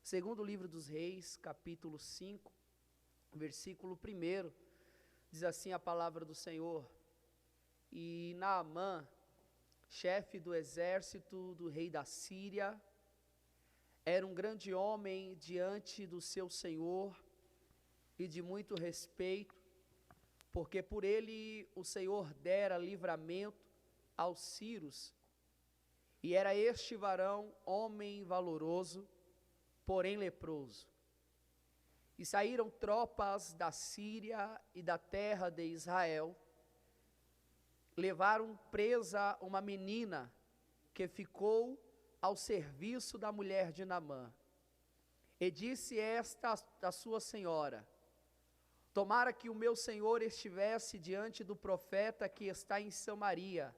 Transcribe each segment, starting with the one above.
Segundo livro dos Reis, capítulo 5, versículo 1, diz assim a palavra do Senhor: E Naamã, chefe do exército do rei da Síria, era um grande homem diante do seu senhor e de muito respeito, porque por ele o Senhor dera livramento aos sírios. E era este varão homem valoroso, porém leproso. E saíram tropas da Síria e da terra de Israel, levaram presa uma menina que ficou ao serviço da mulher de Naamã. E disse esta a sua senhora: tomara que o meu senhor estivesse diante do profeta que está em Samaria,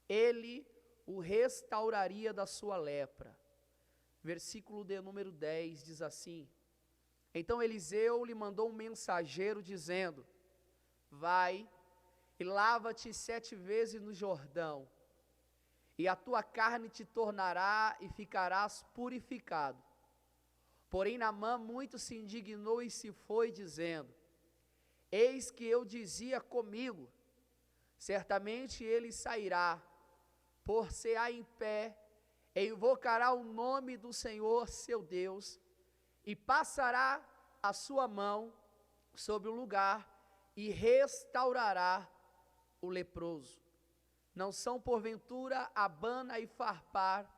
ele o restauraria da sua lepra. Versículo de número 10 diz assim: Então Eliseu lhe mandou um mensageiro dizendo: vai e lava-te 7 vezes no Jordão, e a tua carne te tornará e ficarás purificado. Porém Naamã muito se indignou e se foi, dizendo: eis que eu dizia comigo, certamente ele sairá, por-se-á em pé, e invocará o nome do Senhor seu Deus, e passará a sua mão sobre o lugar, e restaurará o leproso. Não são porventura Abana e Farpar,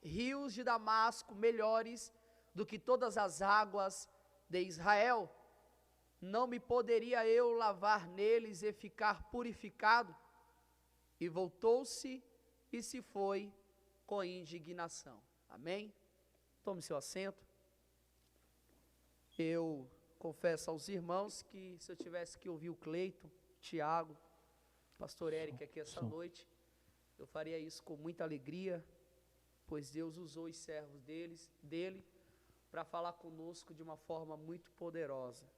rios de Damasco, melhores do que todas as águas de Israel? Não me poderia eu lavar neles e ficar purificado? E voltou-se e se foi com indignação. Amém? Tome seu assento. Eu confesso aos irmãos que se eu tivesse que ouvir o Cleiton, Tiago, pastor Eric aqui essa noite, eu faria isso com muita alegria, pois Deus usou os servos dele para falar conosco de uma forma muito poderosa.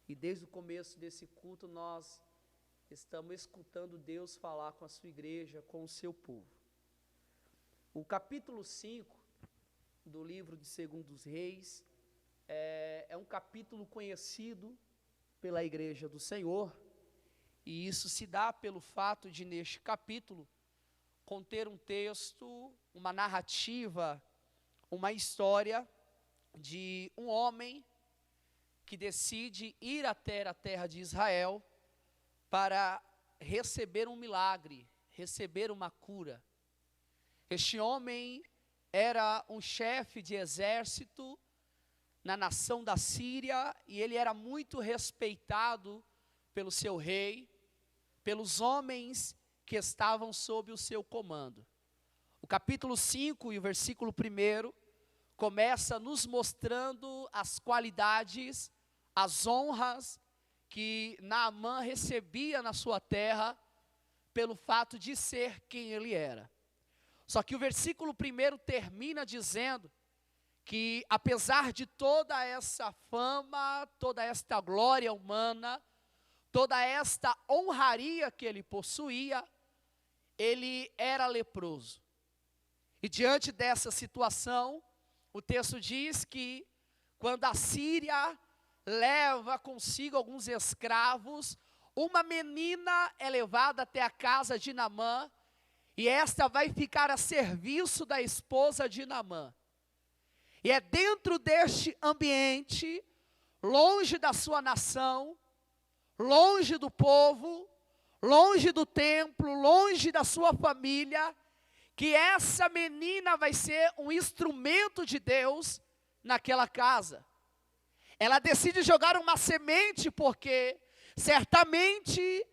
E desde o começo desse culto nós estamos escutando Deus falar com a sua igreja, com o seu povo. O capítulo 5 do livro de 2 Reis é um capítulo conhecido pela igreja do Senhor, e isso se dá pelo fato de, neste capítulo, conter um texto, uma narrativa, uma história de um homem que decide ir até a terra de Israel para receber um milagre, receber uma cura. Este homem era um chefe de exército na nação da Síria, e ele era muito respeitado pelo seu rei, pelos homens que estavam sob o seu comando. O capítulo 5 e o versículo 1 começa nos mostrando as qualidades, as honras que Naamã recebia na sua terra, pelo fato de ser quem ele era. Só que o versículo 1 termina dizendo que, apesar de toda essa fama, toda esta glória humana, toda esta honraria que ele possuía, ele era leproso. E diante dessa situação, o texto diz que quando a Síria leva consigo alguns escravos, uma menina é levada até a casa de Naamã, e esta vai ficar a serviço da esposa de Naamã. E é dentro deste ambiente, longe da sua nação, longe do povo, longe do templo, longe da sua família, que essa menina vai ser um instrumento de Deus naquela casa. Ela decide jogar uma semente porque certamente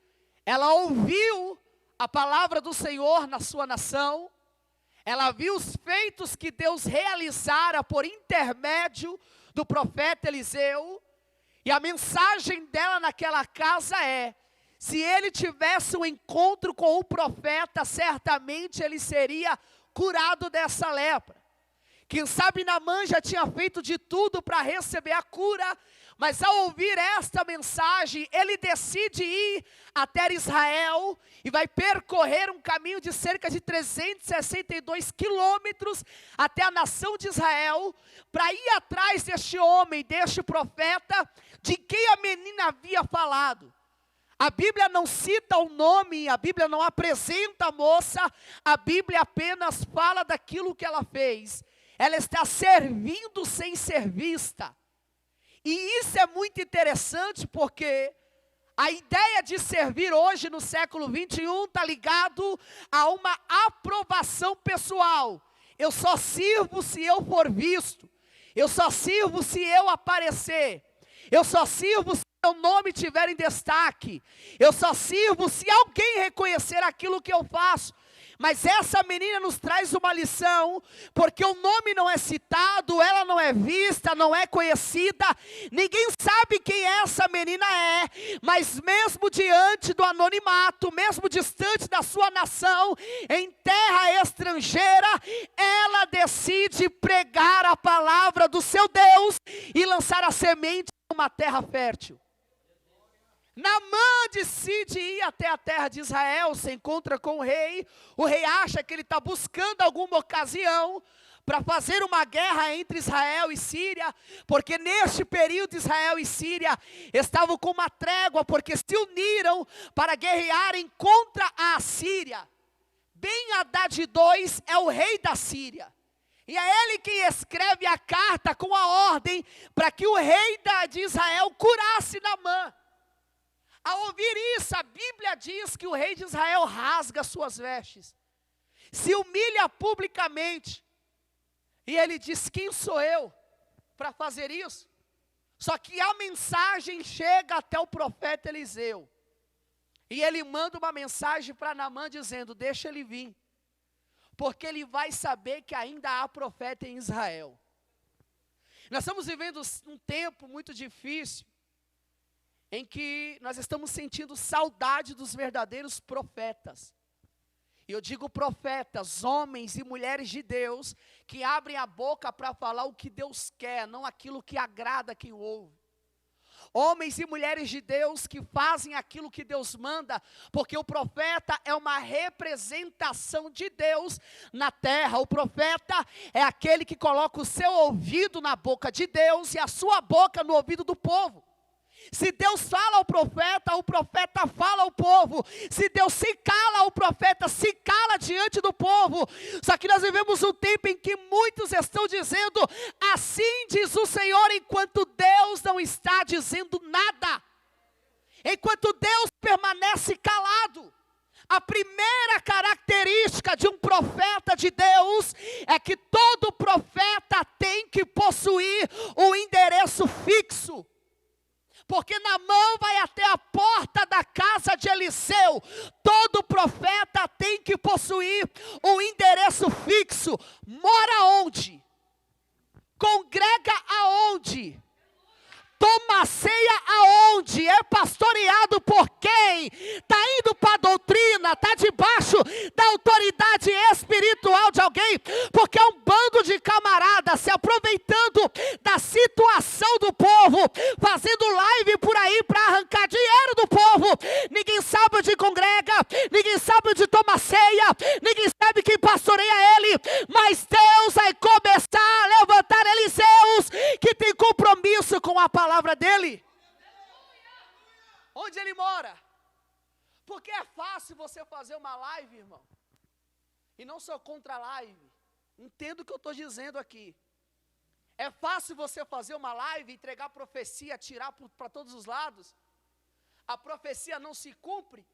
ela ouviu a palavra do Senhor na sua nação, ela viu os feitos que Deus realizara por intermédio do profeta Eliseu, e a mensagem dela naquela casa é: se ele tivesse um encontro com o profeta, certamente ele seria curado dessa lepra. Quem sabe Naamã já tinha feito de tudo para receber a cura, mas ao ouvir esta mensagem, ele decide ir até Israel e vai percorrer um caminho de cerca de 362 quilômetros até a nação de Israel, para ir atrás deste homem, deste profeta, de quem a menina havia falado. A Bíblia não cita o nome, a Bíblia não apresenta a moça, a Bíblia apenas fala daquilo que ela fez. Ela está servindo sem ser vista. E isso é muito interessante porque a ideia de servir hoje no século 21 está ligado a uma aprovação pessoal. Eu só sirvo se eu for visto. Eu só sirvo se eu aparecer. Eu só sirvo se meu nome estiver em destaque. Eu só sirvo se alguém reconhecer aquilo que eu faço. Mas essa menina nos traz uma lição, porque o nome não é citado, ela não é vista, não é conhecida, ninguém sabe quem essa menina é, mas mesmo diante do anonimato, mesmo distante da sua nação, em terra estrangeira, ela decide pregar a palavra do seu Deus e lançar a semente em uma terra fértil. Naamã decide ir até a terra de Israel, se encontra com o rei acha que ele está buscando alguma ocasião para fazer uma guerra entre Israel e Síria, porque neste período Israel e Síria estavam com uma trégua, porque se uniram para guerrearem contra a Síria. Ben-Hadad II é o rei da Síria, e é ele quem escreve a carta com a ordem para que o rei de Israel curasse Naamã. Ao ouvir isso, a Bíblia diz que o rei de Israel rasga suas vestes, se humilha publicamente, e ele diz: quem sou eu para fazer isso? Só que a mensagem chega até o profeta Eliseu, e ele manda uma mensagem para Naamã dizendo: deixa ele vir, porque ele vai saber que ainda há profeta em Israel. Nós estamos vivendo um tempo muito difícil, em que nós estamos sentindo saudade dos verdadeiros profetas. E eu digo profetas, homens e mulheres de Deus, que abrem a boca para falar o que Deus quer, não aquilo que agrada quem ouve. Homens e mulheres de Deus que fazem aquilo que Deus manda, porque o profeta é uma representação de Deus na terra. O profeta é aquele que coloca o seu ouvido na boca de Deus e a sua boca no ouvido do povo. Se Deus fala ao profeta, o profeta fala ao povo. Se Deus se cala, o profeta se cala diante do povo. Só que nós vivemos um tempo em que muitos estão dizendo: assim diz o Senhor, enquanto Deus não está dizendo nada. Enquanto Deus permanece calado. A primeira característica de um profeta de Deus é que todo profeta tem que possuir um endereço fixo. Porque Naamã vai até a porta da casa de Eliseu. Todo profeta tem que possuir um endereço fixo. Mora onde? Congrega aonde? Toma ceia aonde? É pastoreado por quem? Está indo para a doutrina? Está debaixo da autoridade espiritual de alguém? Porque é um bando de camaradas se aproveitando da situação do povo, fazendo live por aí para arrancar dinheiro do povo. Ninguém sabe onde congrega, ninguém sabe onde toma ceia, ninguém sabe quem pastoreia ele, mas Deus vai começar a levantar Eliseus que tem compromisso com a palavra dele. Onde ele mora? Porque é fácil você fazer uma live, irmão. E não sou contra a live. Entendo o que eu estou dizendo aqui. É fácil você fazer uma live, entregar profecia, tirar para todos os lados. A profecia não se cumpre,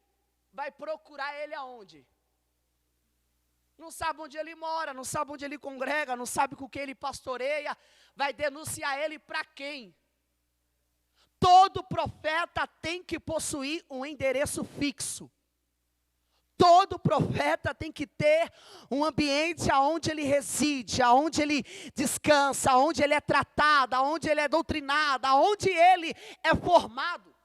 vai procurar ele aonde? Não sabe onde ele mora, não sabe onde ele congrega, não sabe com quem ele pastoreia, vai denunciar ele para quem? Todo profeta tem que possuir um endereço fixo. Todo profeta tem que ter um ambiente aonde ele reside, aonde ele descansa, aonde ele é tratado, aonde ele é doutrinado, aonde ele é formado.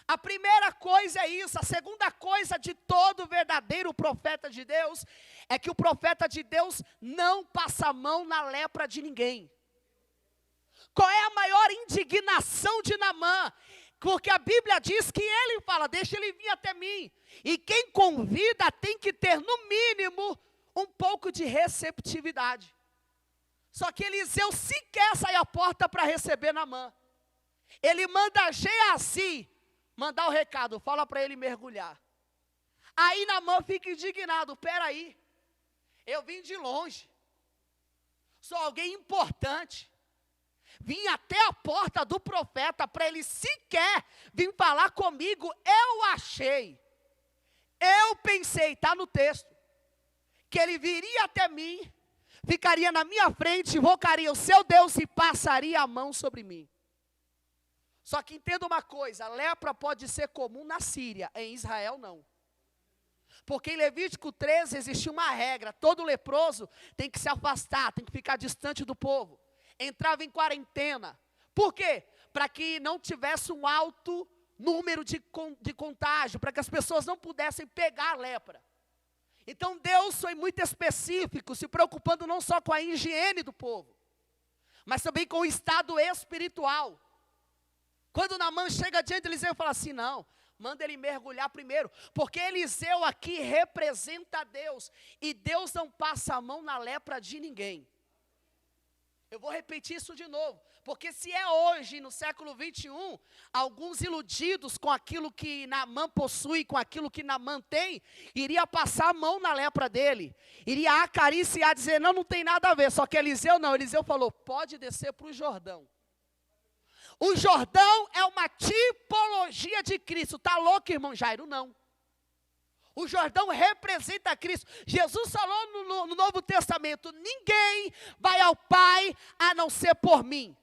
A primeira coisa é isso. A segunda coisa de todo verdadeiro profeta de Deus é que o profeta de Deus não passa a mão na lepra de ninguém. Qual é a maior indignação de Naamã? Porque a Bíblia diz que ele fala, deixa ele vir até mim. E quem convida tem que ter, no mínimo, um pouco de receptividade. Só que Eliseu sequer sai à porta para receber Naamã. Ele manda Geazi mandar o recado, fala para ele mergulhar. Aí Naamã fica indignado, peraí, eu vim de longe, sou alguém importante, vim até a porta do profeta para ele sequer vir falar comigo, eu pensei, está no texto, que ele viria até mim, ficaria na minha frente, invocaria o seu Deus e passaria a mão sobre mim. Só que entenda uma coisa, a lepra pode ser comum na Síria, em Israel não. Porque em Levítico 13 existe uma regra, todo leproso tem que se afastar, tem que ficar distante do povo. Entrava em quarentena. Por quê? Para que não tivesse um alto número de contágio, para que as pessoas não pudessem pegar a lepra. Então Deus foi muito específico, se preocupando não só com a higiene do povo, mas também com o estado espiritual. Quando Naamã chega diante de Eliseu e fala assim, não, manda ele mergulhar primeiro, porque Eliseu aqui representa Deus, e Deus não passa a mão na lepra de ninguém. Eu vou repetir isso de novo, porque se é hoje, no século 21, alguns iludidos com aquilo que Naamã possui, com aquilo que Naamã tem, iria passar a mão na lepra dele, iria acariciar, dizer, não tem nada a ver, só que Eliseu não, Eliseu falou, pode descer para o Jordão. O Jordão é uma tipologia de Cristo. Está louco, irmão Jairo? Não. O Jordão representa Cristo. Jesus falou no Novo Testamento, ninguém vai ao Pai a não ser por mim.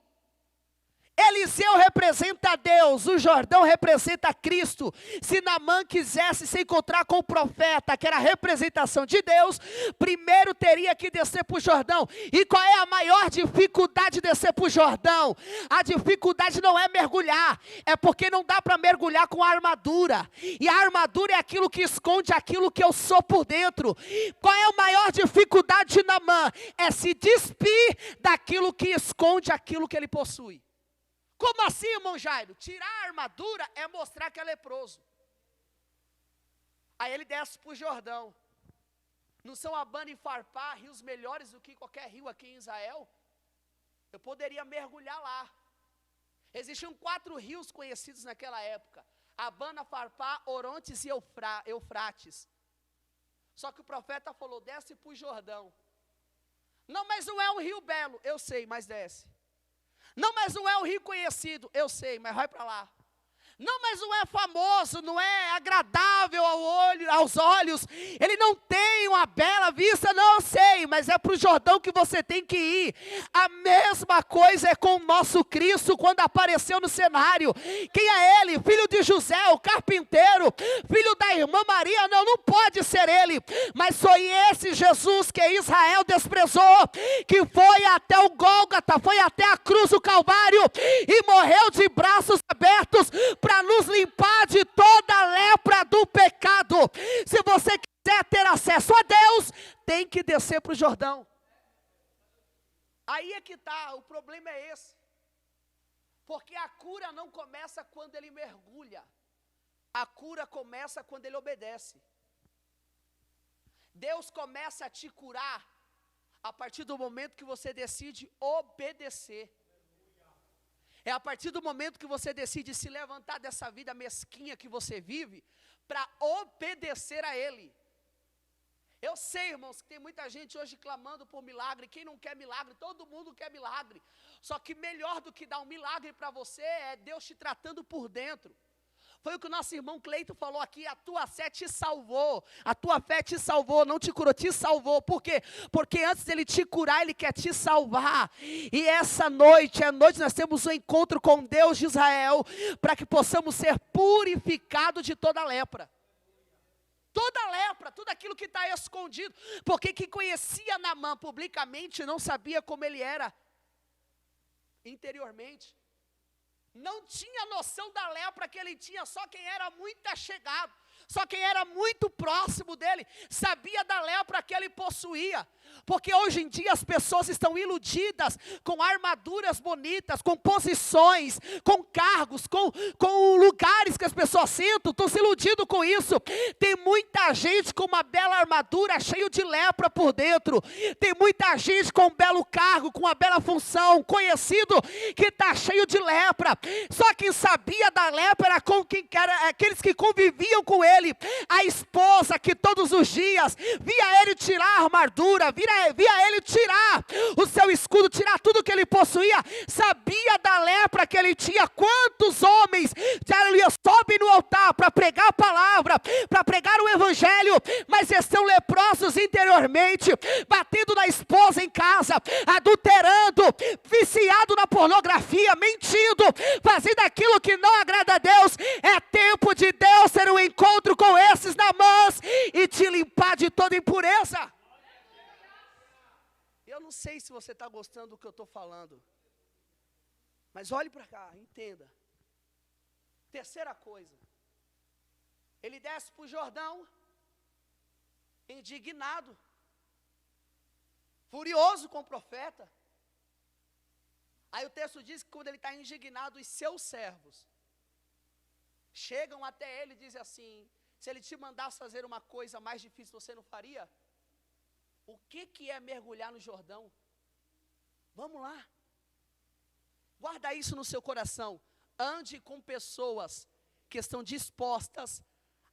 Eliseu representa Deus, o Jordão representa Cristo. Se Naamã quisesse se encontrar com o profeta, que era a representação de Deus, primeiro teria que descer para o Jordão. E qual é a maior dificuldade de descer para o Jordão? A dificuldade não é mergulhar, é porque não dá para mergulhar com a armadura. E a armadura é aquilo que esconde aquilo que eu sou por dentro. Qual é a maior dificuldade de Naamã? É se despir daquilo que esconde aquilo que ele possui. Como assim, irmão Jairo? Tirar a armadura é mostrar que é leproso. Aí ele desce para o Jordão. Não são Abana e Farpá, rios melhores do que qualquer rio aqui em Israel? Eu poderia mergulhar lá. Existiam 4 rios conhecidos naquela época. Abana, Farpá, Orontes e Eufrates. Só que o profeta falou, desce para o Jordão. Não, mas não é um rio belo. Eu sei, mas desce. Não, mas não é um rio conhecido. Eu sei, mas vai para lá. Não, mas não é famoso, não é agradável aos olhos. Ele não tem uma bela vista, não, eu sei, mas é para o Jordão que você tem que ir. A mesma coisa é com o nosso Cristo quando apareceu no cenário. Quem é ele? Filho de José, o carpinteiro, filho da irmã Maria? Não pode ser ele. Mas foi esse Jesus que Israel desprezou, que foi até o Gólgota, foi até a cruz do Calvário e morreu de braços abertos para nos limpar de toda a lepra do pecado. Se você quiser ter acesso a Deus, tem que descer para o Jordão. Aí é que está, o problema é esse. Porque a cura não começa quando ele mergulha. A cura começa quando ele obedece. Deus começa a te curar a partir do momento que você decide obedecer. É a partir do momento que você decide se levantar dessa vida mesquinha que você vive, para obedecer a Ele. Eu sei, irmãos, que tem muita gente hoje clamando por milagre. Quem não quer milagre? Todo mundo quer milagre. Só que melhor do que dar um milagre para você é Deus te tratando por dentro. Foi o que o nosso irmão Cleito falou aqui, a tua fé te salvou, não te curou, te salvou. Por quê? Porque antes dele te curar, ele quer te salvar. E essa noite, nós temos um encontro com Deus de Israel, para que possamos ser purificados de toda lepra. Toda lepra, tudo aquilo que está escondido. Porque quem conhecia Naamã publicamente não sabia como ele era interiormente. não tinha noção da lepra que ele tinha, só quem era muito achegado, só quem era muito próximo dele, sabia da lepra que ele possuía. Porque hoje em dia as pessoas estão iludidas com armaduras bonitas, com posições, com cargos, com lugares que as pessoas sentam, estão se iludindo com isso. Tem muita gente com uma bela armadura, cheio de lepra por dentro. Tem muita gente com um belo cargo, com uma bela função, conhecido, que está cheio de lepra. Só quem sabia da lepra era aqueles que conviviam com ele. A esposa que todos os dias via ele tirar a armadura, via ele tirar o seu escudo, tirar tudo que ele possuía, sabia da lepra que ele tinha. Quantos homens, aleluia, sobem no altar para pregar a palavra, para pregar o evangelho, mas estão leprosos interiormente, batendo na esposa em casa, adulterando, viciado na pornografia, mentindo, fazendo aquilo que não agrada a Deus. É tempo de Deus ter um encontro com esses Naamãs e te limpar de toda impureza. Eu não sei se você está gostando do que eu estou falando, mas olhe para cá, entenda. Terceira coisa, ele desce para o Jordão, indignado, furioso com o profeta. Aí o texto diz que quando ele está indignado, os seus servos chegam até ele e dizem assim: se ele te mandasse fazer uma coisa mais difícil, você não faria? O que é mergulhar no Jordão? Vamos lá. Guarda isso no seu coração. Ande com pessoas que estão dispostas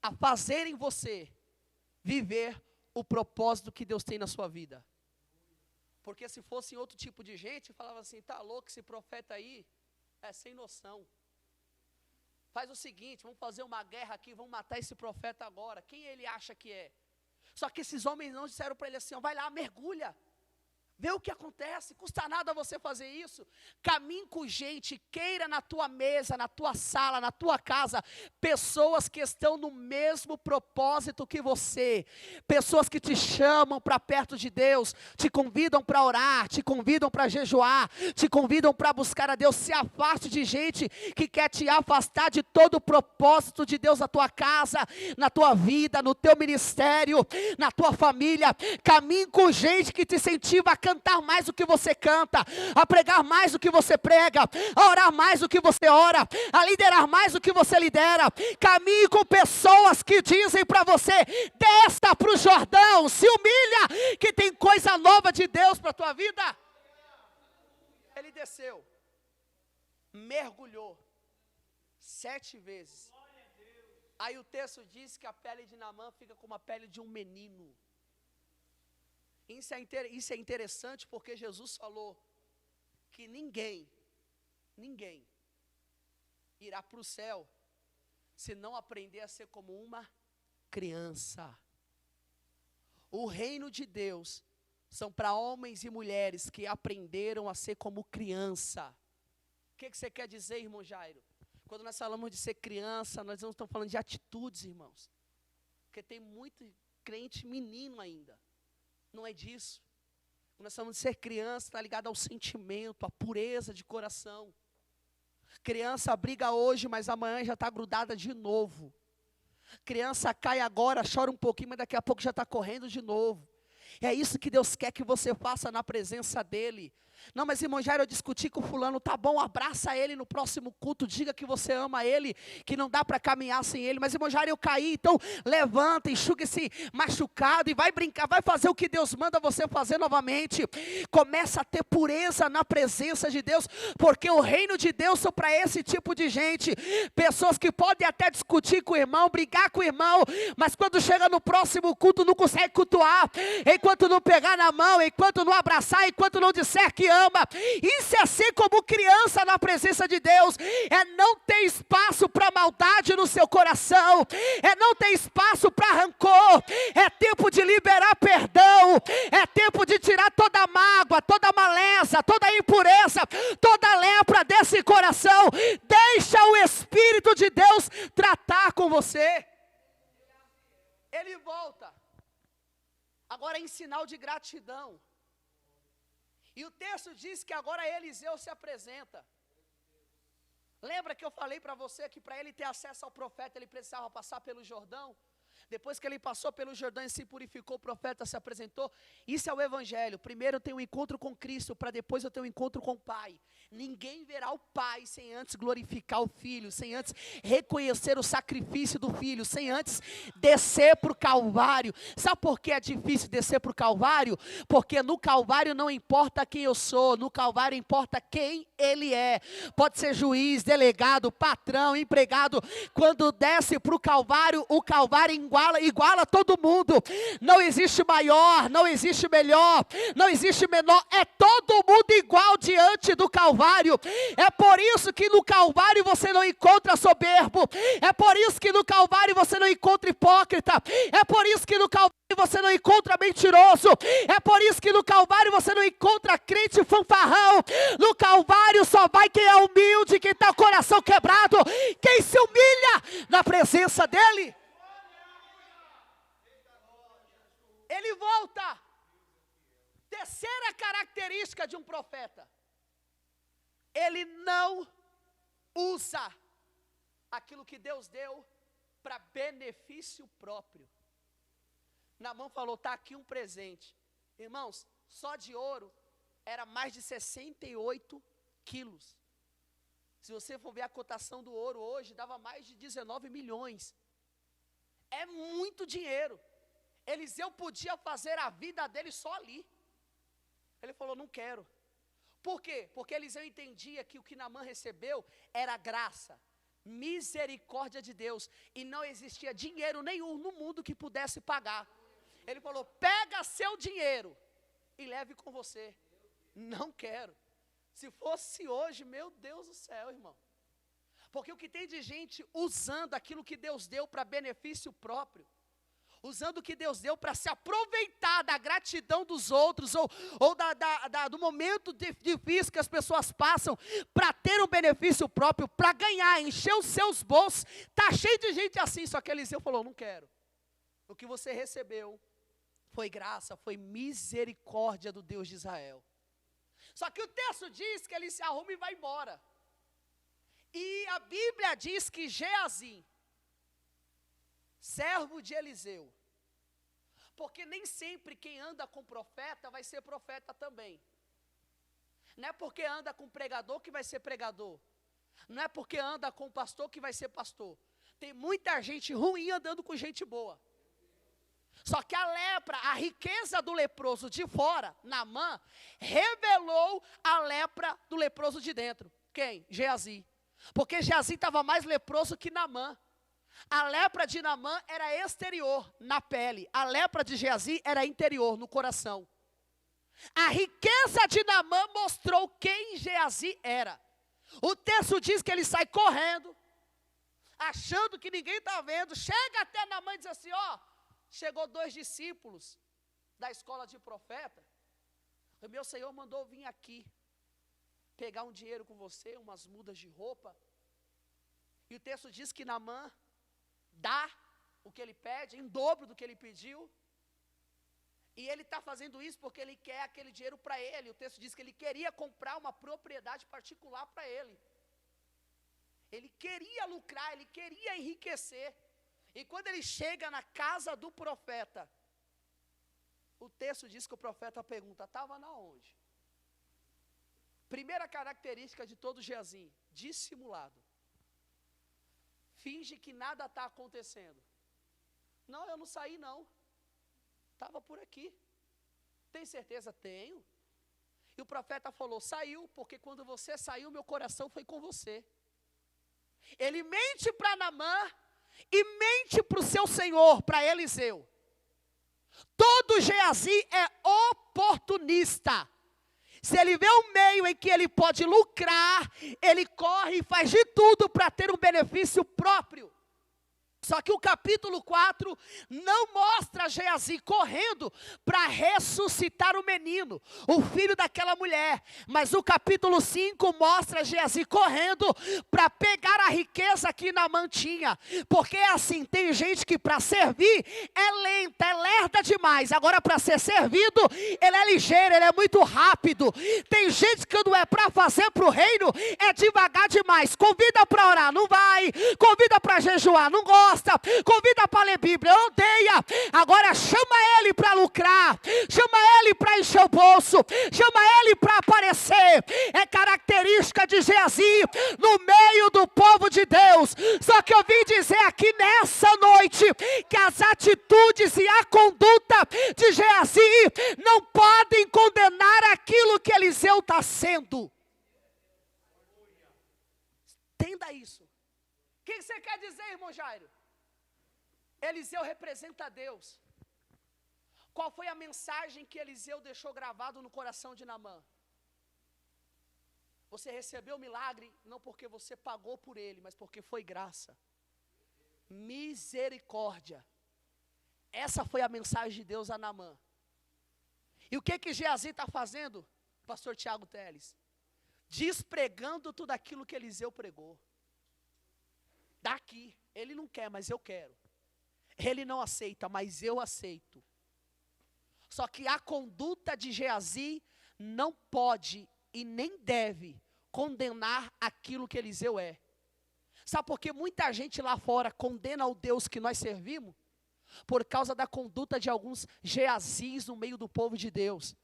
a fazerem você viver o propósito que Deus tem na sua vida. Porque se fosse outro tipo de gente, falava assim: tá louco, esse profeta aí é sem noção. Faz o seguinte, vamos fazer uma guerra aqui, vamos matar esse profeta agora. Quem ele acha que é? Só que esses homens não disseram para ele assim: ó, vai lá, mergulha, vê o que acontece, custa nada você fazer isso. Caminhe com gente, queira na tua mesa, na tua sala, na tua casa, pessoas que estão no mesmo propósito que você, pessoas que te chamam para perto de Deus, te convidam para orar, te convidam para jejuar, te convidam para buscar a Deus. Se afaste de gente que quer te afastar de todo o propósito de Deus na tua casa, na tua vida, no teu ministério, na tua família. Caminhe com gente que te incentiva a cantar mais do que você canta, a pregar mais do que você prega, a orar mais do que você ora, a liderar mais do que você lidera. Caminhe com pessoas que dizem para você: desça para o Jordão, se humilha, que tem coisa nova de Deus para a tua vida. Ele desceu, mergulhou 7 vezes. Aí o texto diz que a pele de Naamã fica como a pele de um menino. Isso é interessante porque Jesus falou que ninguém irá para o céu se não aprender a ser como uma criança. O reino de Deus são para homens e mulheres que aprenderam a ser como criança. O que você quer dizer, irmão Jairo? Quando nós falamos de ser criança, nós não estamos falando de atitudes, irmãos. Porque tem muito crente menino ainda. Não é disso. Quando nós falamos de ser criança, está ligado ao sentimento, à pureza de coração. Criança briga hoje, mas amanhã já está grudada de novo. Criança cai agora, chora um pouquinho, mas daqui a pouco já está correndo de novo. É isso que Deus quer que você faça na presença dEle. Não, mas irmão Jairo, eu discuti com fulano, tá bom, abraça ele no próximo culto, diga que você ama ele, que não dá para caminhar sem ele. Mas irmão Jairo, eu caí, então levanta, enxuga esse machucado e vai brincar, vai fazer o que Deus manda você fazer novamente. Começa a ter pureza na presença de Deus, porque o reino de Deus são para esse tipo de gente, pessoas que podem até discutir com o irmão, brigar com o irmão, mas quando chega no próximo culto não consegue cultuar, enquanto não pegar na mão, enquanto não abraçar, enquanto não disser que ama. Isso é ser como criança na presença de Deus, é não ter espaço para maldade no seu coração, é não ter espaço para rancor, é tempo de liberar perdão, é tempo de tirar toda a mágoa, toda a maleza, toda a impureza, toda a lepra desse coração. Deixa o Espírito de Deus tratar com você. Ele volta agora em sinal de gratidão. E o texto diz que agora Eliseu se apresenta. Lembra que eu falei para você que para ele ter acesso ao profeta, ele precisava passar pelo Jordão? Depois que ele passou pelo Jordão e se purificou, o profeta se apresentou. Isso é o evangelho. Primeiro eu tenho um encontro com Cristo, para depois eu ter um encontro com o Pai. Ninguém verá o Pai sem antes glorificar o Filho, sem antes reconhecer o sacrifício do Filho, sem antes descer para o Calvário. Sabe por que é difícil descer para o Calvário? Porque no Calvário não importa quem eu sou, no Calvário importa quem Ele é. Pode ser juiz, delegado, patrão, empregado. Quando desce para o Calvário iguala todo mundo. Não existe maior, não existe melhor, não existe menor. É todo mundo igual diante do Calvário. É por isso que no Calvário você não encontra soberbo. É por isso que no Calvário você não encontra hipócrita. É por isso que no Calvário você não encontra mentiroso. É por isso que no Calvário você não encontra crente fanfarrão. No Calvário só vai quem é humilde, quem está o coração quebrado, quem se humilha na presença dele. Ele volta. Terceira característica de um profeta: ele não usa aquilo que Deus deu para benefício próprio. Naamã falou: está aqui um presente. Irmãos, só de ouro era mais de 68 quilos. Se você for ver a cotação do ouro hoje, dava mais de 19 milhões. É muito dinheiro. Eliseu podia fazer a vida dele só ali. Ele falou: não quero. Por quê? Porque Eliseu entendia que o que Naamã recebeu era graça, misericórdia de Deus, e não existia dinheiro nenhum no mundo que pudesse pagar. Ele falou: pega seu dinheiro e leve com você. Não quero. Se fosse hoje, meu Deus do céu, irmão. Porque o que tem de gente usando aquilo que Deus deu para benefício próprio, usando o que Deus deu para se aproveitar da gratidão dos outros, ou do momento difícil que as pessoas passam, para ter um benefício próprio, para ganhar, encher os seus bolsos. Está cheio de gente assim. Só que Eliseu falou: não quero. O que você recebeu foi graça, foi misericórdia do Deus de Israel. Só que o texto diz que ele se arruma e vai embora. E a Bíblia diz que Geazi, servo de Eliseu, porque nem sempre quem anda com profeta vai ser profeta também. Não é porque anda com pregador que vai ser pregador. Não é porque anda com pastor que vai ser pastor. Tem muita gente ruim andando com gente boa. Só que a lepra, a riqueza do leproso de fora, Naamã, revelou a lepra do leproso de dentro. Quem? Geazi. Porque Geazi estava mais leproso que Naamã. A lepra de Naamã era exterior, na pele. A lepra de Geazi era interior, no coração. A riqueza de Naamã mostrou quem Geazi era. O texto diz que ele sai correndo, achando que ninguém está vendo. Chega até Naamã e diz assim: ó, chegou 2 discípulos da escola de profeta. O meu Senhor mandou vir aqui pegar um dinheiro com você, umas mudas de roupa. E o texto diz que Naamã dá o que ele pede, em dobro do que ele pediu. E ele está fazendo isso porque ele quer aquele dinheiro para ele. O texto diz que ele queria comprar uma propriedade particular para ele. Ele queria lucrar, ele queria enriquecer. E quando ele chega na casa do profeta, o texto diz que o profeta pergunta: estava na onde? Primeira característica de todo Geazi: dissimulado. Finge que nada está acontecendo. Não, eu não saí não. Estava por aqui. Tem certeza? Tenho. E o profeta falou: saiu, porque quando você saiu, meu coração foi com você. Ele mente para Naamã e mente para o seu senhor, para Eliseu. Todo Geazi é oportunista. Se ele vê um meio em que ele pode lucrar, ele corre e faz de tudo para ter um benefício próprio. Só que o capítulo 4 não mostra Geazi correndo para ressuscitar o menino, o filho daquela mulher. Mas o capítulo 5 mostra Geazi correndo para pegar a riqueza que Naamã tinha. Porque é assim, tem gente que para servir é lenta, é lerda demais. Agora para ser servido, ele é ligeiro, ele é muito rápido. Tem gente que quando é para fazer para o reino, é devagar demais. Convida para orar, não vai. Convida para jejuar, não gosta. Convida para ler Bíblia, odeia. Agora chama ele para lucrar, chama ele para encher o bolso, chama ele para aparecer. É característica de Geazi no meio do povo de Deus. Só que eu vim dizer aqui nessa noite que as atitudes e a conduta de Geazi não podem condenar aquilo que Eliseu está sendo. Entenda isso. O que você quer dizer, irmão Jairo? Eliseu representa Deus. Qual foi a mensagem que Eliseu deixou gravado no coração de Naamã? Você recebeu o milagre não porque você pagou por ele, mas porque foi graça. Misericórdia. Essa foi a mensagem de Deus a Naamã. E o que Geazi está fazendo, pastor Tiago Teles? Despregando tudo aquilo que Eliseu pregou. Daqui, ele não quer, mas eu quero. Ele não aceita, mas eu aceito. Só que a conduta de Geazi não pode e nem deve condenar aquilo que Eliseu é. Sabe por que muita gente lá fora condena o Deus que nós servimos? Por causa da conduta de alguns Geazis no meio do povo de Deus.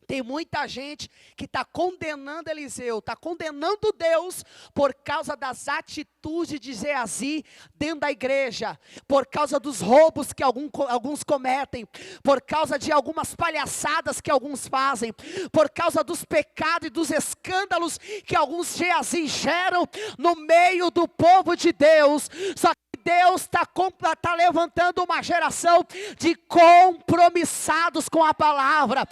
Tem muita gente que está condenando Eliseu, está condenando Deus por causa das atitudes de Geazi dentro da igreja, por causa dos roubos que alguns cometem, por causa de algumas palhaçadas que alguns fazem, por causa dos pecados e dos escândalos que alguns Geazi geram no meio do povo de Deus. Só que Deus está levantando uma geração de compromissados com a palavra.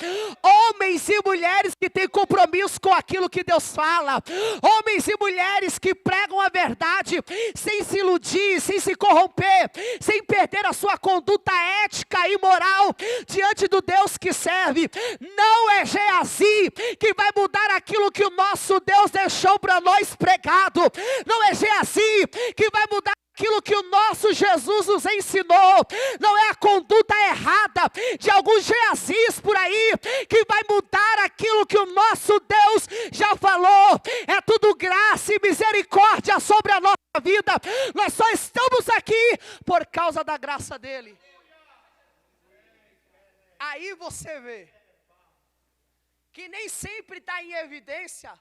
Homens e mulheres que têm compromisso com aquilo que Deus fala. Homens e mulheres que pregam a verdade sem se iludir, sem se corromper, sem perder a sua conduta ética e moral diante do Deus que serve. Não é Geazi que vai mudar aquilo que o nosso Deus deixou para nós pregado. Não é Geazi que vai mudar aquilo que o nosso Jesus nos ensinou. Não é a conduta errada de alguns Geazis por aí que vai mudar aquilo que o nosso Deus já falou. É tudo graça e misericórdia sobre a nossa vida. Nós só estamos aqui por causa da graça dele. Aí você vê que nem sempre está em evidência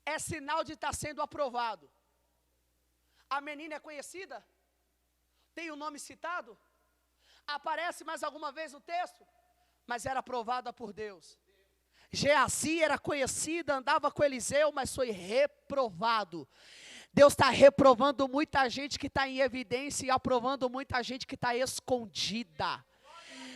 é sinal de estar sendo aprovado. A menina é conhecida? Tem o nome citado? Aparece mais alguma vez no texto? Mas era aprovada por Deus. Geazi era conhecida, andava com Eliseu, mas foi reprovado. Deus está reprovando muita gente que está em evidência e aprovando muita gente que está escondida.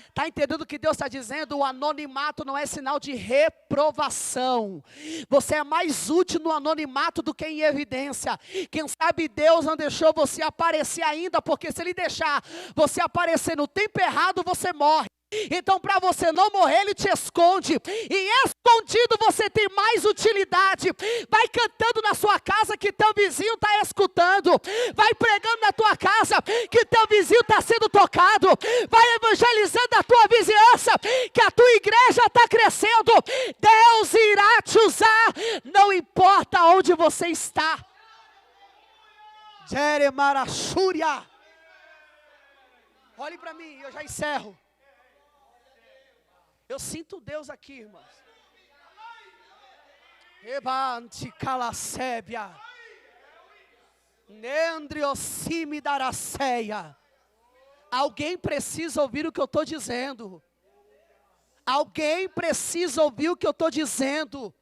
Está entendendo o que Deus está dizendo? O anonimato não é sinal de reprovação. Você é mais útil no anonimato do que em evidência. Quem sabe Deus não deixou você aparecer ainda, porque se Ele deixar você aparecer no tempo errado, você morre. Então para você não morrer, Ele te esconde. E escondido você tem mais utilidade. Vai cantando na sua casa que teu vizinho está escutando. Vai pregando na tua casa que teu vizinho está sendo tocado. Vai evangelizando a tua vizinhança que a tua igreja está crescendo. Deus irá te usar, não importa onde você está. Jeremarachúria. Olhe para mim, eu já encerro. Eu sinto Deus aqui, irmãos. Ebante calacébia. Nendriocime daraceia. Alguém precisa ouvir o que eu estou dizendo. Alguém precisa ouvir o que eu estou dizendo.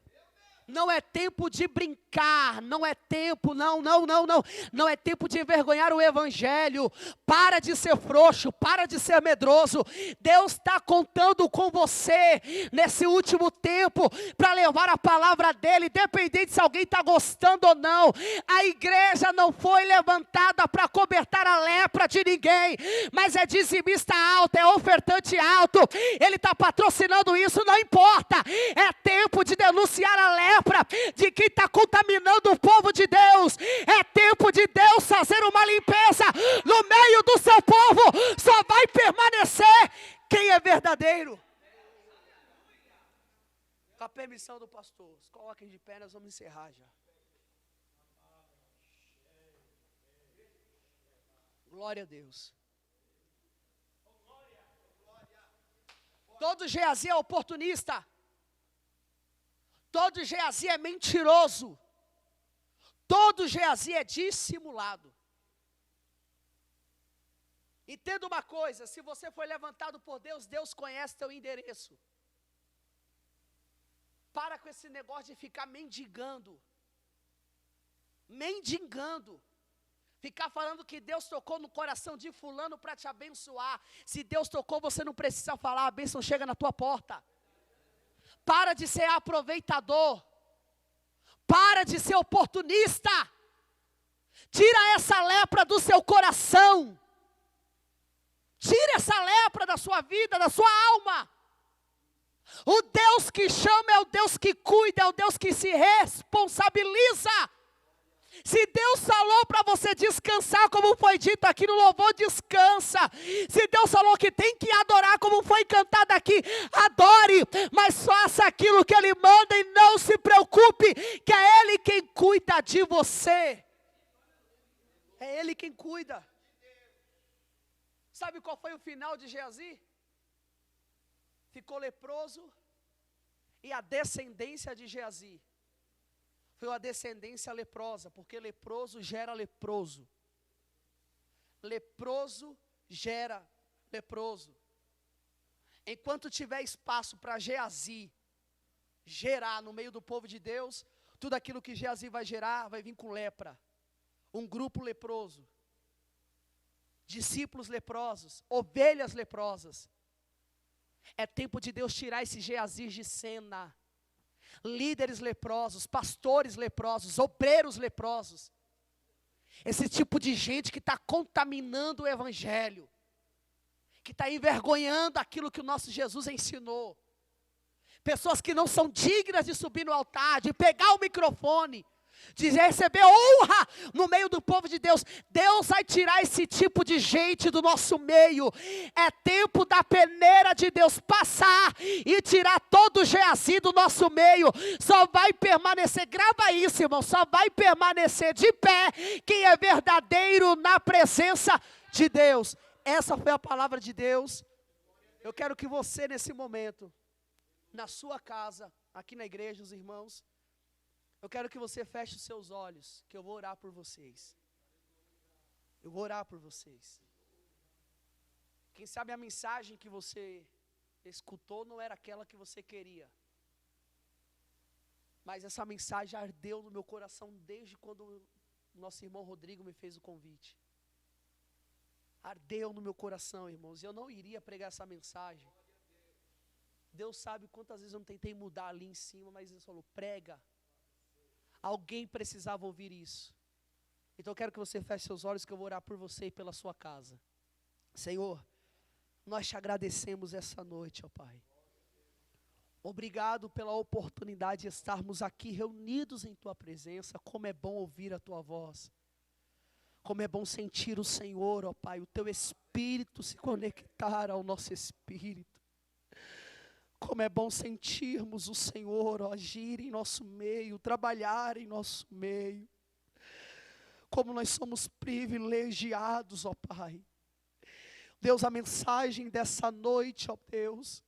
Não é tempo de brincar, não é tempo, não é tempo de envergonhar o evangelho. Para de ser frouxo, para de ser medroso. Deus está contando com você nesse último tempo para levar a palavra dele, independente se alguém está gostando ou não. A igreja não foi levantada para cobertar a lepra de ninguém, mas é dizimista alto, é ofertante alto. Ele está patrocinando isso, não importa. É tempo de denunciar a lepra de quem está contaminando o povo de Deus. É tempo de Deus fazer uma limpeza no meio do seu povo. Só vai permanecer quem é verdadeiro. Com a permissão do pastor, coloquem de pé, nós vamos encerrar já. Glória a Deus. Todo Geazi é oportunista. Todo Geazi é mentiroso. Todo Geazi é dissimulado. Entenda uma coisa, se você foi levantado por Deus, Deus conhece teu endereço. Para com esse negócio de ficar mendigando. Ficar falando que Deus tocou no coração de fulano para te abençoar. Se Deus tocou, você não precisa falar, a bênção chega na tua porta. Para de ser aproveitador. Para de ser oportunista. Tira essa lepra do seu coração. Tira essa lepra da sua vida, da sua alma. O Deus que chama é o Deus que cuida, é o Deus que se responsabiliza. Se Deus falou para você descansar, como foi dito aqui no louvor, descansa. Se Deus falou que tem que adorar, como foi cantado aqui, adore. Mas faça aquilo que Ele manda e não se preocupe, que é Ele quem cuida de você. É Ele quem cuida. Sabe qual foi o final de Geazi? Ficou leproso e a descendência de Geazi foi uma descendência leprosa, porque leproso gera leproso. Leproso gera leproso. Enquanto tiver espaço para Geazi gerar no meio do povo de Deus, tudo aquilo que Geazi vai gerar vai vir com lepra. Um grupo leproso. Discípulos leprosos, ovelhas leprosas. É tempo de Deus tirar esses Geazis de cena. Líderes leprosos, pastores leprosos, obreiros leprosos. Esse tipo de gente que está contaminando o evangelho, que está envergonhando aquilo que o nosso Jesus ensinou. Pessoas que não são dignas de subir no altar, de pegar o microfone, de receber honra no meio do povo de Deus. Deus vai tirar esse tipo de gente do nosso meio. É tempo da peneira de Deus passar e tirar todo o Geazi do nosso meio. Só vai permanecer, grava isso, irmão, só vai permanecer de pé quem é verdadeiro na presença de Deus. Essa foi a palavra de Deus. Eu quero que você nesse momento, na sua casa, aqui na igreja, os irmãos, eu quero que você feche os seus olhos, que eu vou orar por vocês. Eu vou orar por vocês. Quem sabe a mensagem que você escutou não era aquela que você queria. Mas essa mensagem ardeu no meu coração desde quando o nosso irmão Rodrigo me fez o convite. Ardeu no meu coração, irmãos, e eu não iria pregar essa mensagem. Deus sabe quantas vezes eu não tentei mudar ali em cima, mas Deus falou, prega. Alguém precisava ouvir isso. Então eu quero que você feche seus olhos, que eu vou orar por você e pela sua casa. Senhor, nós te agradecemos essa noite, ó Pai. Obrigado pela oportunidade de estarmos aqui reunidos em Tua presença. Como é bom ouvir a Tua voz. Como é bom sentir o Senhor, ó Pai, o Teu Espírito se conectar ao nosso Espírito. Como é bom sentirmos o Senhor agir em nosso meio, trabalhar em nosso meio. Como nós somos privilegiados, ó Pai. Deus, a mensagem dessa noite, ó Deus,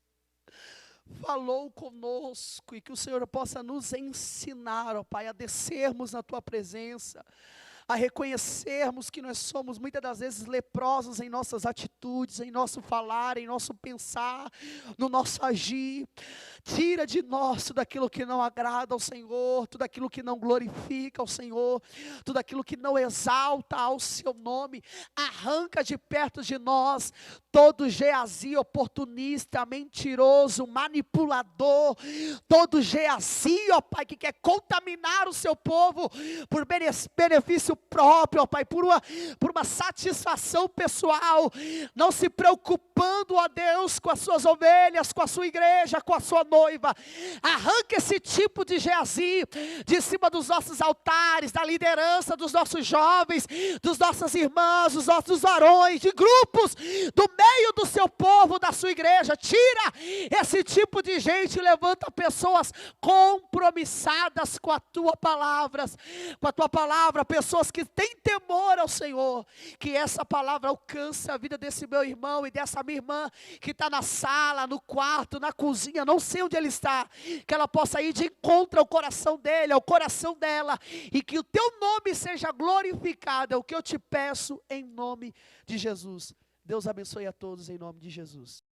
falou conosco, e que o Senhor possa nos ensinar, ó Pai, a descermos na Tua presença, a reconhecermos que nós somos muitas das vezes leprosos em nossas atitudes, em nosso falar, em nosso pensar, no nosso agir. Tira de nós tudo aquilo que não agrada ao Senhor, tudo aquilo que não glorifica ao Senhor, tudo aquilo que não exalta ao seu nome. Arranca de perto de nós todo Geazi oportunista, mentiroso, manipulador, todo Geazi, ó Pai, que quer contaminar o seu povo por benefício próprio, ó Pai, por uma satisfação pessoal, não se preocupando, ó Deus, com as suas ovelhas, com a sua igreja, com a sua noiva. Arranca esse tipo de Geazi de cima dos nossos altares, da liderança dos nossos jovens, dos nossas irmãs, dos nossos varões, de grupos, do meio do seu povo, da sua igreja. Tira esse tipo de gente, levanta pessoas compromissadas com a tua palavra, pessoas que têm temor ao Senhor, que essa palavra alcance a vida desse meu irmão e dessa minha irmã, que está na sala, no quarto, na cozinha, não sei onde ele está, que ela possa ir de encontro ao coração dele, ao coração dela, e que o teu nome seja glorificado, é o que eu te peço em nome de Jesus. Deus abençoe a todos em nome de Jesus.